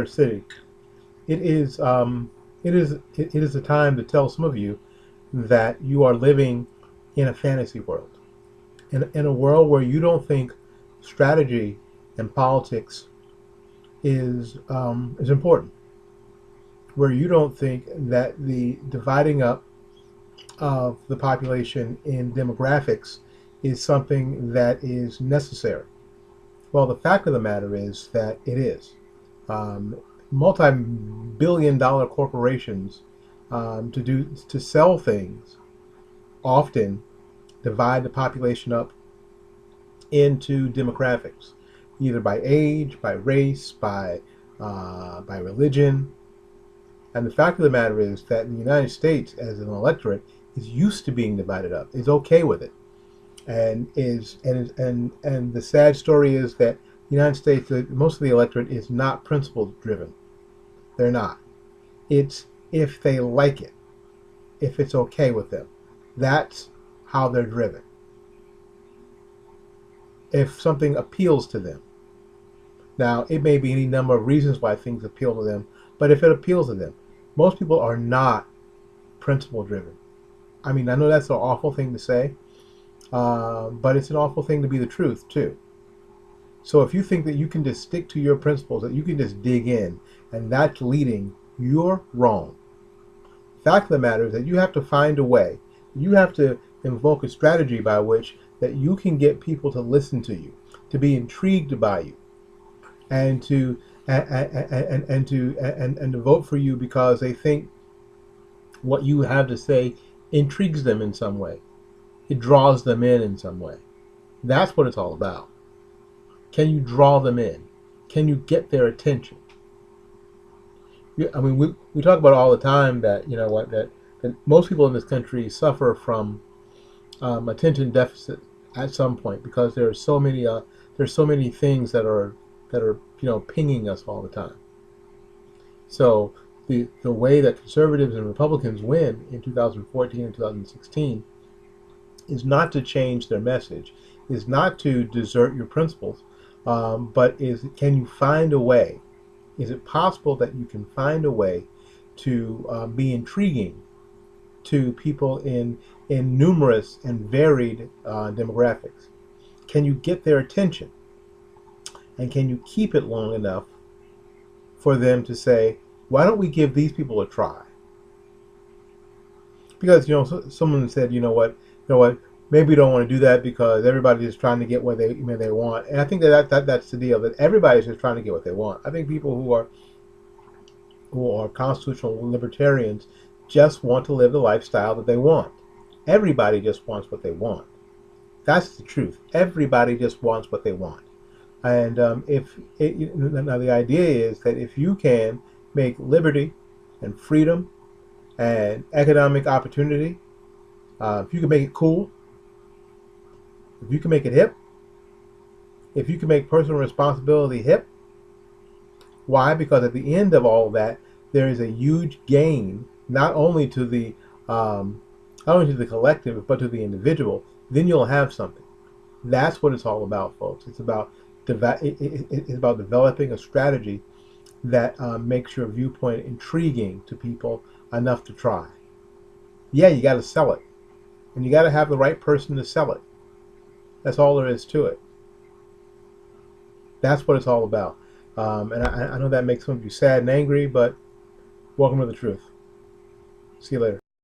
city. It is it is a time to tell some of you that you are living in a fantasy world, in a world where you don't think strategy and politics is important, where you don't think that the dividing up of the population in demographics is something that is necessary. Well, the fact of the matter is that it is. Um, multi-billion-dollar corporations to sell things often divide the population up into demographics, either by age, by race, by religion. And the fact of the matter is that the United States, as an electorate, is used to being divided up. Is okay with it, and the sad story is that the United States, most of the electorate is not principle driven. They're not. It's if they like it, if it's okay with them. That's how they're driven. If something appeals to them. Now, it may be any number of reasons why things appeal to them, but if it appeals to them, most people are not principle driven. I mean, I know that's an awful thing to say, but it's an awful thing to be the truth, too. So if you think that you can just stick to your principles, that you can just dig in, and that's leading, you're wrong. The fact of the matter is that you have to find a way. You have to invoke a strategy by which that you can get people to listen to you, to be intrigued by you, and to vote for you because they think what you have to say intrigues them in some way. It draws them in some way. That's what it's all about. Can you draw them in? Can you get their attention? I mean, we talk about all the time that that most people in this country suffer from attention deficit at some point because there's so many things that are pinging us all the time. So the way that conservatives and Republicans win in 2014 and 2016 is not to change their message, is not to desert your principles, but can you find a way? Is it possible that you can find a way to be intriguing to people in numerous and varied demographics? Can you get their attention? And can you keep it long enough for them to say, why don't we give these people a try? Because, someone said, maybe we don't want to do that because everybody's just trying to get what they want. And I think that's the deal, that everybody's just trying to get what they want. I think people who are constitutional libertarians just want to live the lifestyle that they want. Everybody just wants what they want. That's the truth. Everybody just wants what they want. And now the idea is that if you can make liberty and freedom and economic opportunity, if you can make it cool, if you can make it hip, if you can make personal responsibility hip, why? Because at the end of all that, there is a huge gain, not only to the collective, but to the individual. Then you'll have something. That's what it's all about, folks. It's about developing a strategy that makes your viewpoint intriguing to people enough to try. Yeah, you got to sell it, and you got to have the right person to sell it. That's all there is to it. That's what it's all about. And I know that makes some of you sad and angry, but welcome to the truth. See you later.